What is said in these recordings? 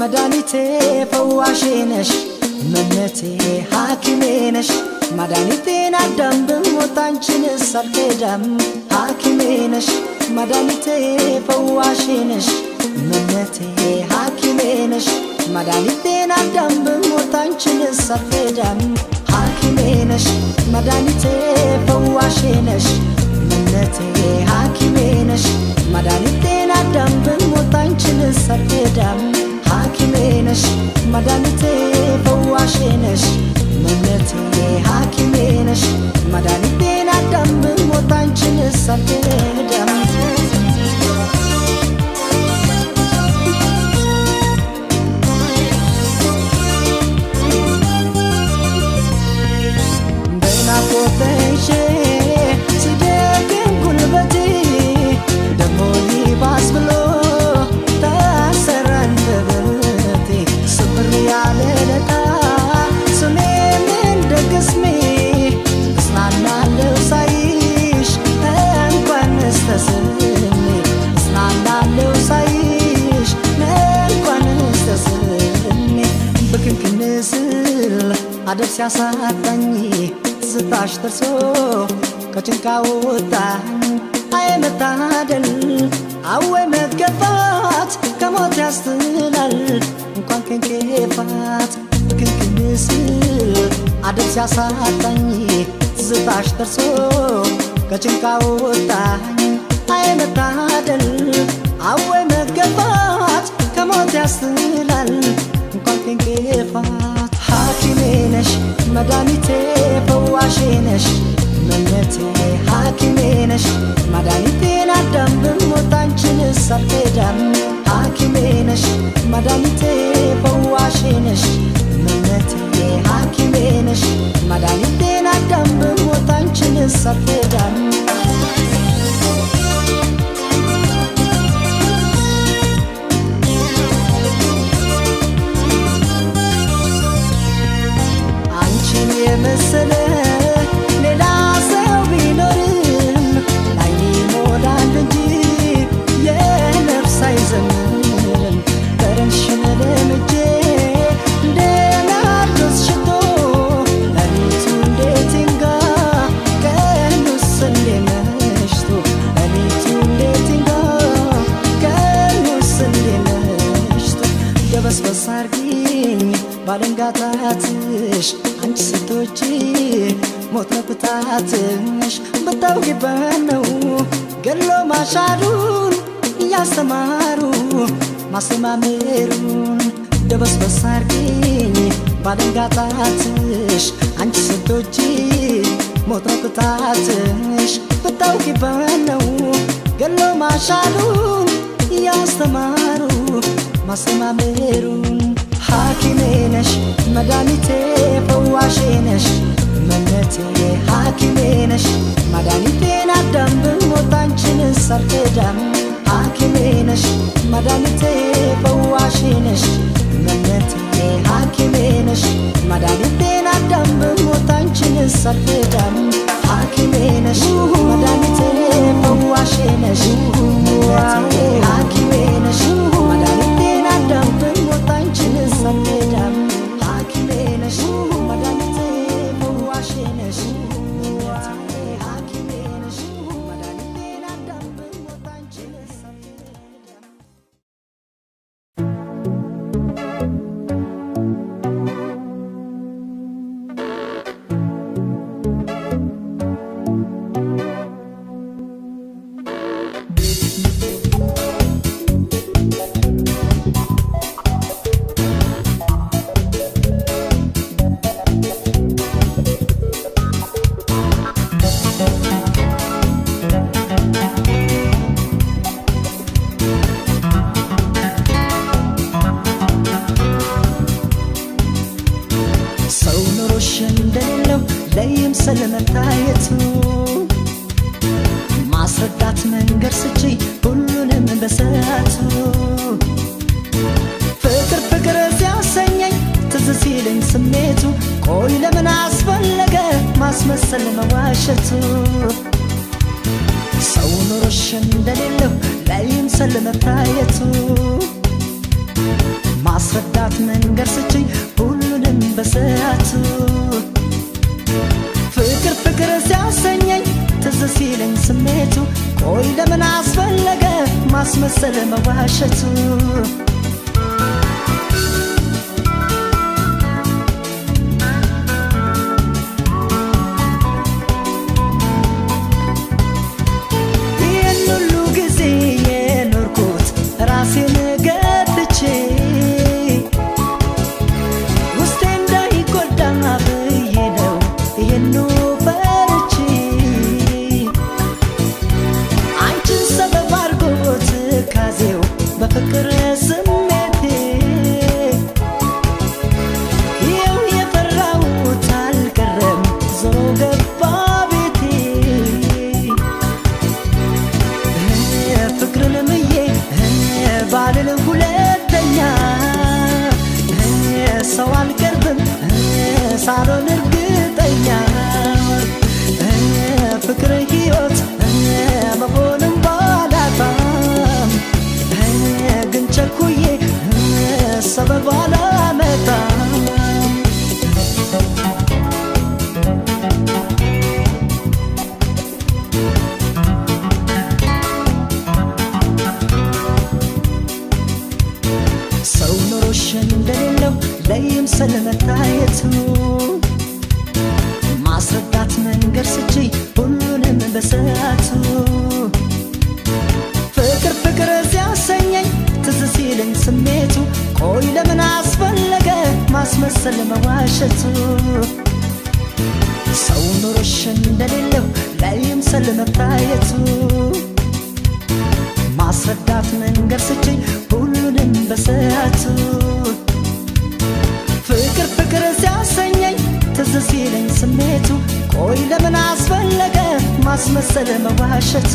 مدانيتي فواشينش منتي حاكمينش مدانيتي ندم بموتانشن السرقدم حاكمينش مدانيتي فواشينش منتي حاكمينش مدانيتي ندم بموتانشن السرقدم حاكمينش مدانيتي فواشينش منتي حاكمينش مدانيتي ندم بموتانشن السرقدم حاكمينش مدانيتي فواشينش منتي حاكمينش مدانيتي ندم بموتانشن السرقدم بينا فوتيشي سيدكن قلبتي دموني باس بلو تاسرن ببتي صبري على لكا سمي من دقسمي اسمعنا لو سايش انقوان استسلمي اسمعنا لو سايش انقوان استسلمي بكن كنسل عدب سياساتني زتاش ترسو كتنكا وطاهن اي متعادل عوي متقفات كموت يستلل انكوان كن كيفات بكن كنسل عدب سياساتني زتاش ترسو كتنكا وطاهن اي متعادل عوي متقفات كموت يستلل انكوان كن كيفات حاكمينش مدانيتي فواشينش منتي حاكمينش مدانيتي ندم بموتانشن السرقدم حاكمينش مدانيتي فواشينش منتي حاكمينش مدانيتي ندم بموتانشن السرقدم يمسله للا سو بينورم لايني مودان انجي يا نفس ايزمن برنشن لمجي دنا تشتو انيتو ديتينغا كانو سلمشتو انيتو ديتينغا كانو سلمشتو يبس بسارغين ባለንጋታትሽ አንቺ ስቶጪ ሞት ነፍታትሽ በታውቂበነው ገሎ ማሻሩን ያስተማሩ ማስተማሩን ደበስበስ አርጊኝ ባለንጋታትሽ አንቺ ስቶጪ ሞት ነፍታትሽ በታውቂበነው ገሎ ማሻሩን ያስተማሩ ማስተማሩን حاكمينش مدانيتي فواشينش منتي حاكمينش مدانيتي ندم بموتانشن السرقدم حاكمينش مدانيتي فواشينش منتي حاكمينش مدانيتي ندم بموتانشن السرقدم حاكمينش مدانيتي فواشينش منتي حاكمينش مدانيتي ندم بموتانشن السرقدم حاكمينش مدانيتي فواشينش منتي حاكمينش مدانيتي ندم بموتانشن السرقدم መታየቱ ማስረዳት መንገድ ስጪ ሁሉንም በሰዓቱ ፍቅር ፍቅር ሲያሰኘኝ ትዝ ሲለኝ ስሜቱ ቆይ ለምን አስፈለገ ማስመሰል መዋሸቱ ሰው ኑሮሽ እንደሌለው ላይምሰል መታየቱ ማስረዳት መንገድ ስጪ ሁሉንም በሰዓቱ ፍቅር ፍቅር ሲያሰኘኝ ትዝ ሲለኝ ስሜቱ ቆይ ለምን አስፈለገ ማስመሰል መዋሸቱ በፍቅር ስሜቴ ይኸው የፈራሁት አልቀረም ዞሮ ገባ ቤቴ ፍቅርን ምዬ ባልል ሁለተኛ ሰው አልቀርብም ሳልሆን እርግጠኛ ፍቅር ሕይወት መሆንም ባላጣም ግን ቸኩዬ ሰበብ አላመጣም ሰው ኑሮሽ እንደሌለው ላይምሰል መታየቱ ማስረዳት መንገድ ስጪ ሁሉንም በሰዓቱ ፍቅር ፍቅር ሲያሰኘኝ ትዝ ሲለኝ ስሜቱ ቆይ ለምን አስፈለገ ማስመሰል መዋሸቱ ሰው ኑሮሽ እንደሌለው ላይምሰል መታየቱ ማስረዳት መንገድ ስጪ ሁሉንም በሰዓቱ ፍቅር ፍቅር ሲያሰኘኝ ትዝ ሲለኝ ስሜቱ ቆይ ለምን አስፈለገ ማስመሰል መዋሸቱ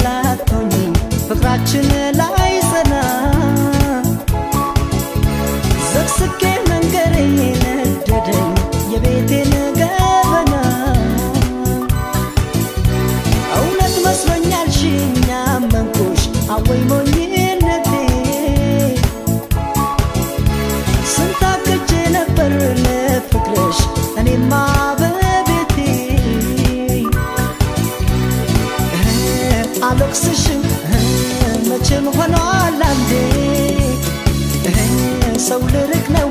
ላቶኝ ፍቅራችን ላይ ጸና ዘግዝቄ መንገሬ ነደደኝ የቤቴን ገበና እውነት መስሎኛል ሽኛ መንኩሽ አወይ ሞኝነቴ ስንታክቼ ነበር ለፍቅርሽ እኔማ በቤቴ አልወቅስሽም መቼም ሆኗል አንዴ ሰው ልርቅ ነው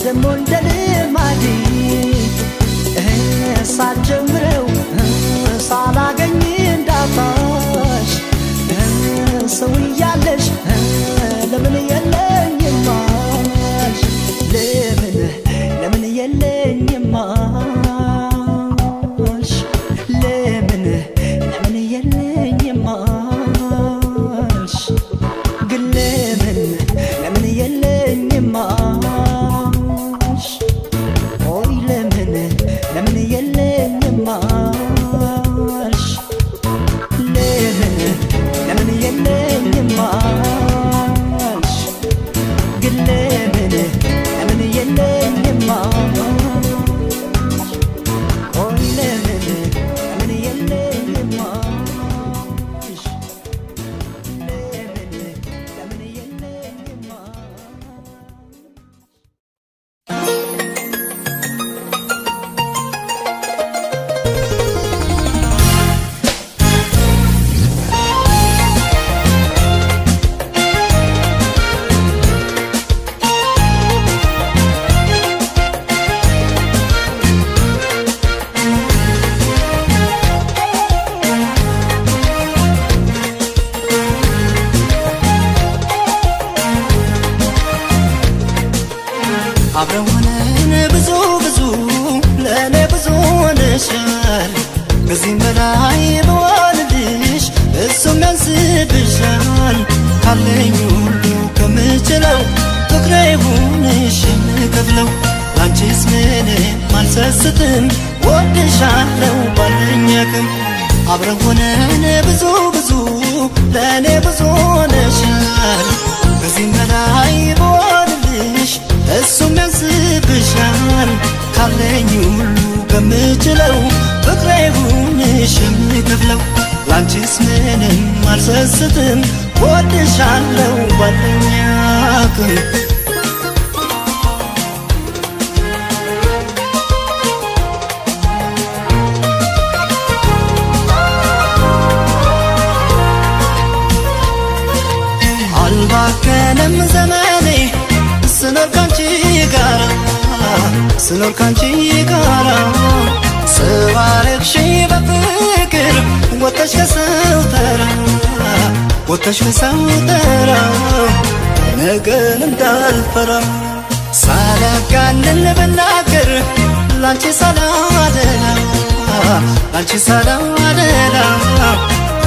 ደሞ እንደ ልማዴ ሳልጀምረው ሳላገኝ እንዳጣሽ ሰው እያለሽ ለምን የለኝማሽ ለምን የለኝማሽ ለምን የለኝማሽ ግን ለምን የለኝማሽ ቆይ ለምን የለኝማሽ ለምን የለኝማሽ ግን ለምን የለኝማሽ ቆይ ለምን የለኝማሽ ለምን የለኝማሽ አብረን ብዙ ለኔ ብዙ ሆነሻል ከዚህም በላይ በዋልልሽ እሱም ያንስብሻል ካለኝ ሁሉ ከምችለው ፍቅሬ ይሁንሽ የምከፍለው ላንቺስ ምንም አልሰስትም ወድሻለሁ ባለኝ አቅም አብረን ሆነን ብዙ ብዙ ለእኔ ብዙ ሆነሻል ከዚህም በላይ በዋልልሽ እሱም ያንስብሻል ካለኝ ሁሉ ከምችለው ፍቅሬ ይሁንሽ የምከፍለው ላንቺስ ምንም አልሰስትም ወድሻለሁ ባለኝ አቅም አልባከነም ዘመኔ ስኖር ካንቺ ጋራ ስባረክሽ በፍቅር ወጥተሽ ከሰው ተራ ነገን እንዳልፈራ ሳላጋንን ብናገር ላንቺ ሳላደላ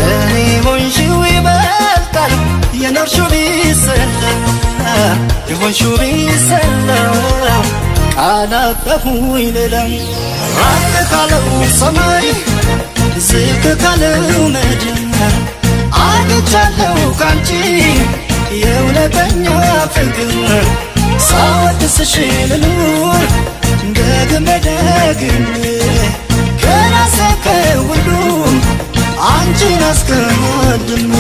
እኔ ሆንሽው ይበልጣል የኖርሽው ቢሰላ ቃላጠፉኝ ሌላም ራቅ ካለው ሰማይ ዝቅ ካለው ምድር አግኝቻለሁ ካንቺ የእውነተኛ ፍቅር ሳወድስሽ ልኑር ደግሜ ከራሴ ከሁሉም አንቺን አስቀድሜ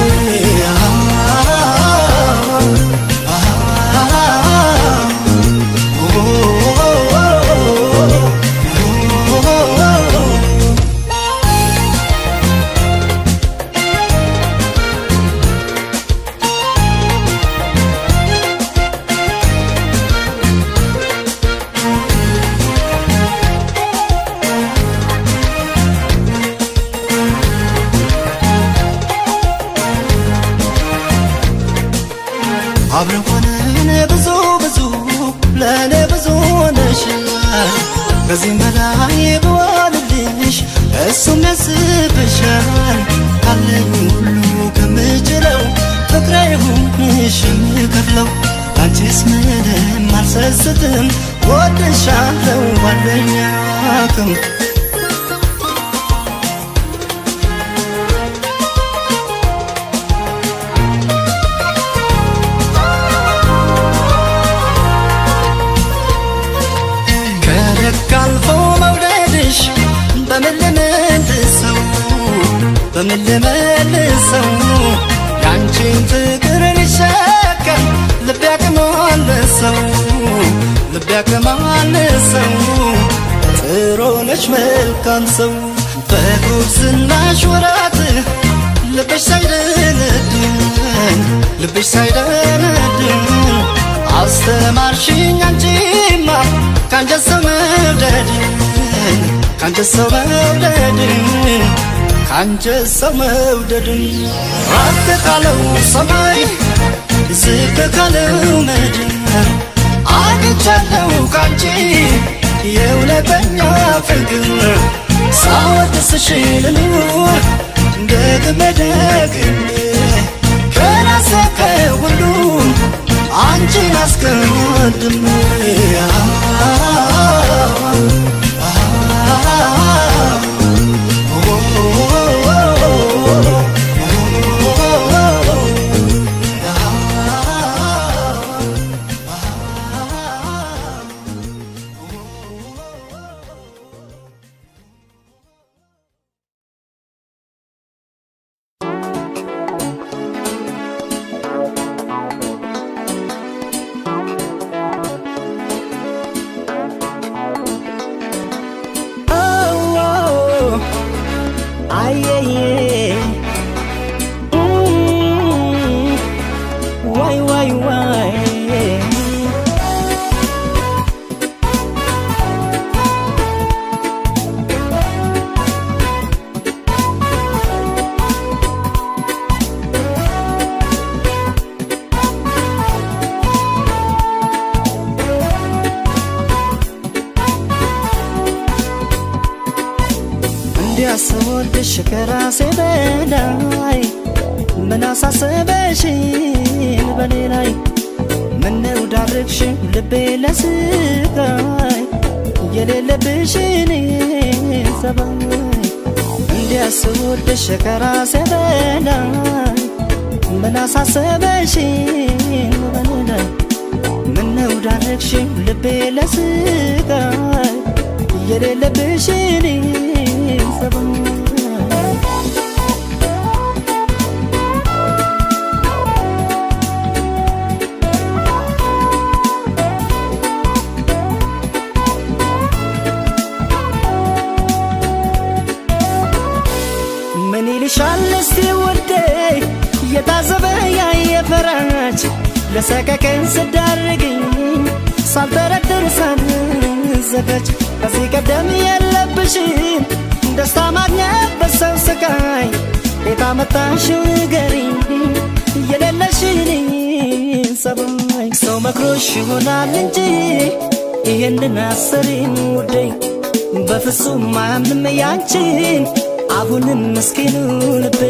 አብረን ሆነን ብዙ ብዙ ለእኔ ብዙ ሆነሻል ከዚህም በላይ በዋልልሽ እሱም ያስብሻል ካለኝ ሁሉ ከምችለው ፍቅሬ ይሁንሽ የምከፍለው ላንቺስ ምንም አልሰስትም ወድሻለሁ ባለኝ አቅም ካልፎ መውደድሽ በምን ልመልሰው ያንቺን ፍቅር ልሸከም ልቤ ያከማልሰው ጥሩ ነሽ መልካም ሰው በጉብዝናሽ ወራት ልብሽ ሳይደነድን አስተማርሽኝ አንቺማ ካንጀት ሰው መውደድን ራቅ ካለው ሰማይ ዝቅ ካለው ምድር አግኝቻለሁ ካንቺ የእውነተኛ ፍቅር ሳወድስሽ ልኑር ደግሜ ከራሴ ከሁሉም አንቺን አስቀድሜ እንዲያስወድሽ ከራሴ በላይ ምን አሳሰበሽን በኔ ላይ ምነው ዳርግሽን ልቤ ለስቃይ የሌለብሽን ሰባይ እንዲያስወድሽ ከራሴ በላይ ምን አሳሰበሽን በኔ ላይ ምነው ዳርግሽን ልቤ ለስቃይ የሌለብሽን ሰባይ ሻለስቲ ወዴ የታዘበ ያየፈራች ለሰከከን ስዳርግኝ ሳልጠረጥር ሳልዘጋጅ ከዚህ ቀደም የለብሽን ደስታ ማግኘት በሰው ስቃይ የታመጣሽው ንገሪኝ የሌለሽን ሰባይ ሰው መክሮሽ ይሆናል እንጂ ይህንን አሰሪን ውዴ በፍጹም አያምንም ያንቺን አሁንም ምስኪኑ ልቤ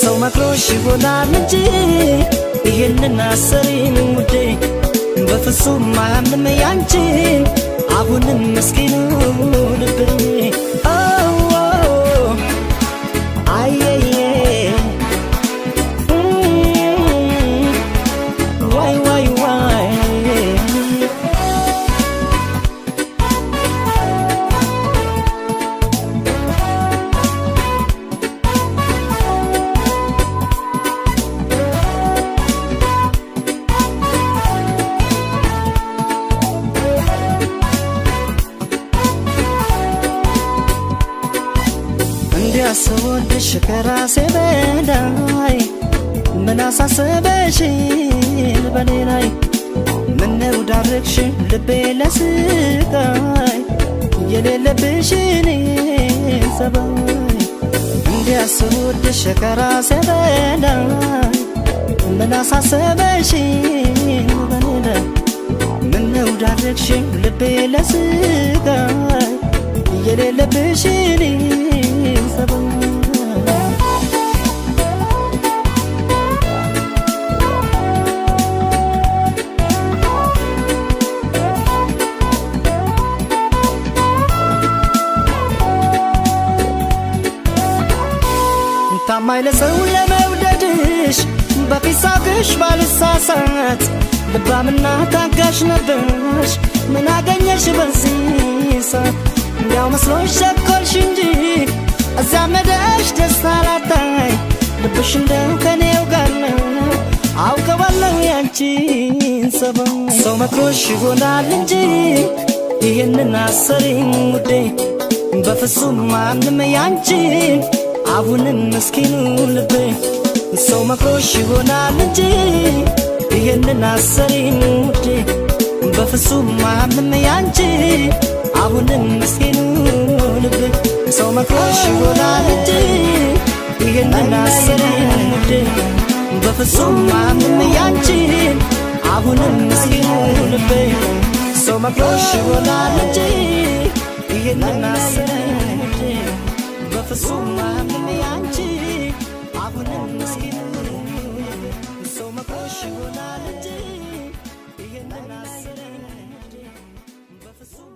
ሰው መክሮሽ ይሆናል እንጂ ይህንን አሰሪን ውዴ በፍጹም አያምንም ያንቺን አሁንም ምስኪኑ ልቤ አየየ ዋይ ዋይ ዋይ እንዲያስወድሽ ከራሴ በላይ ምን አሳሰበሽን በኔ ላይ ምነው ዳርግሽን ልቤ ለስቃይ የሌለብሽን ሰባይ እንዲያስወድሽ ከራሴ በላይ ምን አሳሰበሽን በኔ ላይ ምነው ዳርግሽን ልቤ ለስቃይ የሌለብሽን ታማኝ ለሰው ለመውደድሽ በፊሳቅሽ ባልሳሳት ልባምና ታጋሽ ነበርሽ ምን አገኘሽ በዚህ ሰዓት እንዲያው መስሎሽ ቸኮልሽ እንጂ እዚያ መደሽ ደስታ ላታይ ልብሽ እንደው ከኔው ጋር ነው አውቀዋለሁ ያንቺን ሰባይ ሰው መክሮሽ ይሆናል እንጂ ይህንን አሰሪን ውዴ በፍጹም ማንም ያንቺን አሁንም ምስኪኑ ልቤ ሰው መክሮሽ ይሆናል እንጂ ይህንን አሰሪን ውዴ በፍጹም ማንም ያንቺን አሁንም ምስኪኑ ልቤ ሰው መክሮሽ ይሆናል እንጂ ይህንን አሰሪን ውዴ በፍጹም ማንም ያንቺን አሁንም ምስኪኑ ልቤ ሰው መክሮሽ ይሆናል እንጂ ይህንን አሰሪን ውዴ በፍጹም ማንም ያንቺን አሁንም ምስኪኑ ልቤ ሰው መክሮሽ ይሆናል እንጂ ይህንን አሰሪን ውዴ በፍጹም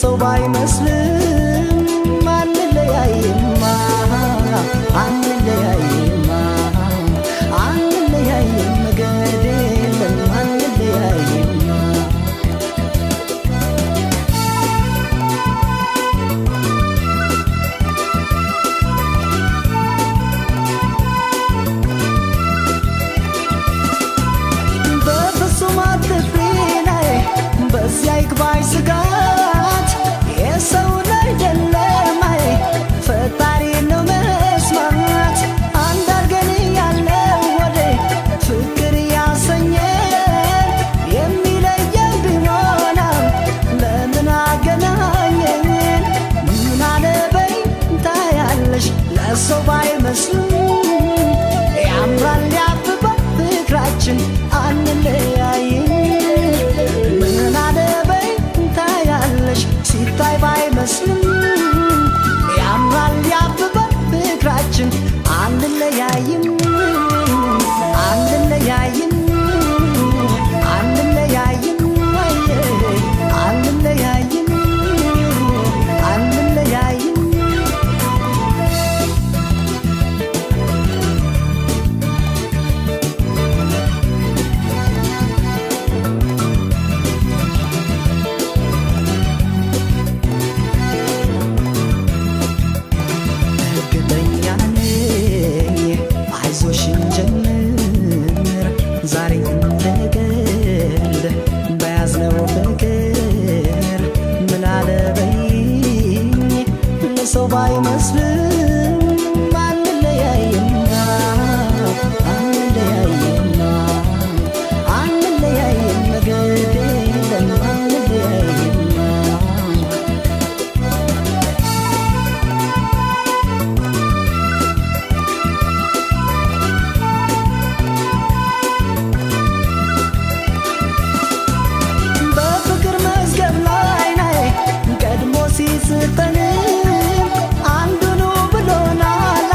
ሰው ባይመስልም አንለያይማ አንለያይማ ቢያስጠንም አንዱኑ ብሎናል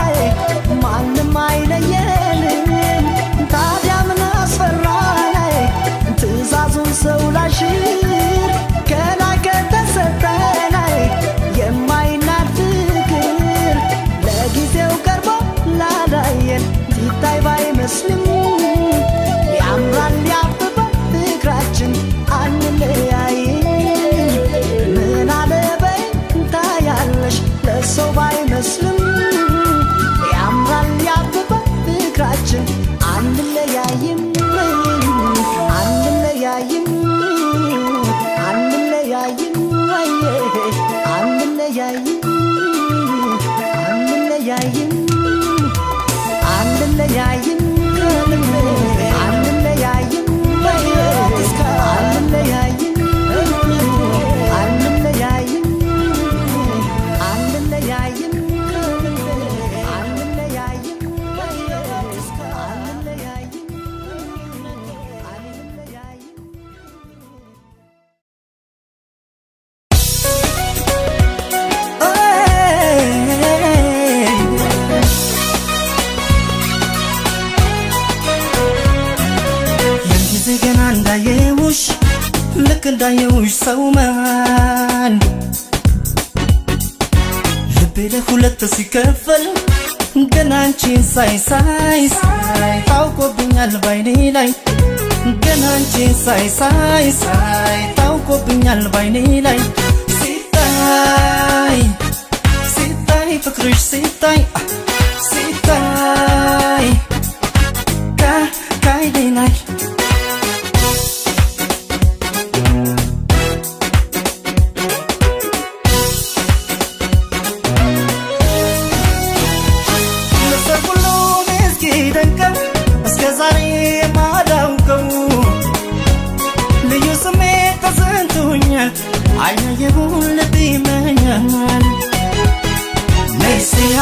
ማንም አይለየንም ታዲያ ምን አስፈራን ትእዛዙን ሰው ላሽር ከላይ ከተሰጠን የማይናድ ፍቅር ለጊዜው ቀርቦ ላላየን ሲታይ ባይመስልም ያምራል ያብባል ፍቅራችን አንለያይም ምን አለበይ ታያለሽ ለሰው ባይመስልም ያምራል ያብባል ፍቅራችን አንለያይም አንለያይም አንለያይም አንለያይም አንለያይም አንለያይም እንዳየውሽ ሰው ማን ልቤ ለሁለት ሲከፈል ገና አንቺን ሳይ ታውቆብኛል ባይኔ ላይ ገና አንቺን ሳይ ታውቆብኛል ባይኔ ላይ ሲታይ ፍቅርሽ ሲታይ ካይኔ ላይ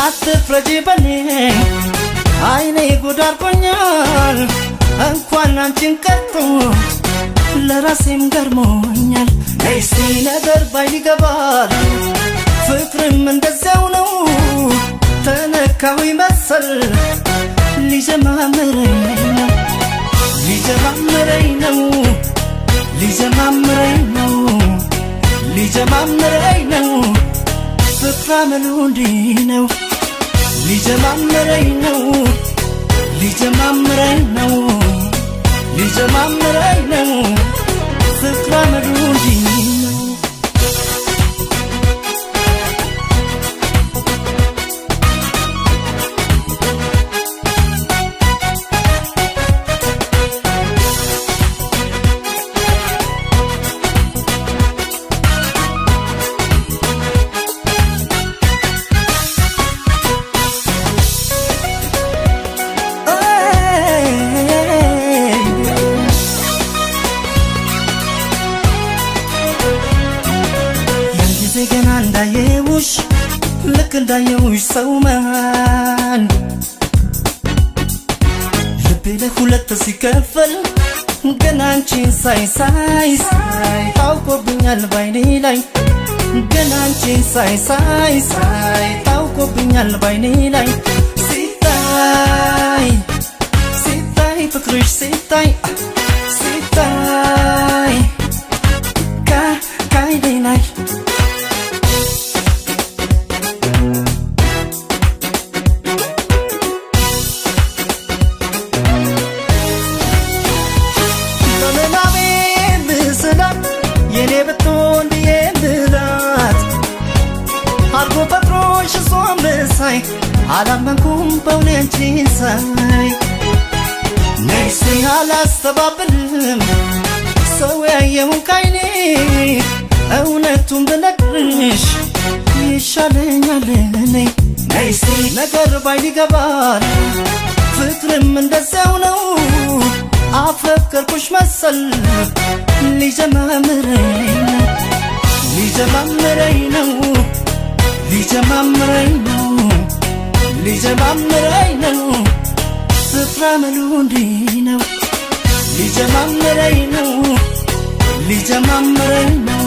አትፍረጂ በኔ አይኔ ጉዳርቆኛል እንኳን አንቺን ቀርቶ ለራሴም ገርሞኛል እስቲ ነገር ባይገባል ፍቅርም እንደዚያው ነው ተነካው ይመስል ሊጀማምረኝ ነው ፍቅር አመሉ እንዲህ ነው ሊጀማምረኝ ነው ፍቅር አመሉ እንዲህ ነው እንዳየውሽ ሰው ማን ልቤ ለሁለት ሲከፈል ገና አንቺን ሳይ ታውቆብኛል ባይኔ ላይ ገና አንቺን ሳይ ታውቆብኛል ባይኔ ላይ ሲታይ ፍቅርሽ ሲታይ ካይኔ ላይ አላመንኩም በእውነትሽን ሳይ ነይሲ አላስተባብልም ሰው ያየውን ካይኔ እውነቱን ብነግርሽ ይሻለኛል ነይሲ ነገር ባይገባል ፍቅርም እንደዚያው ነው አፈቀርኩሽ መሰል ሊጀማምረኝ ነው ፍቅር አመሉ እንዲህ ነው ሊጀማምረኝ ነው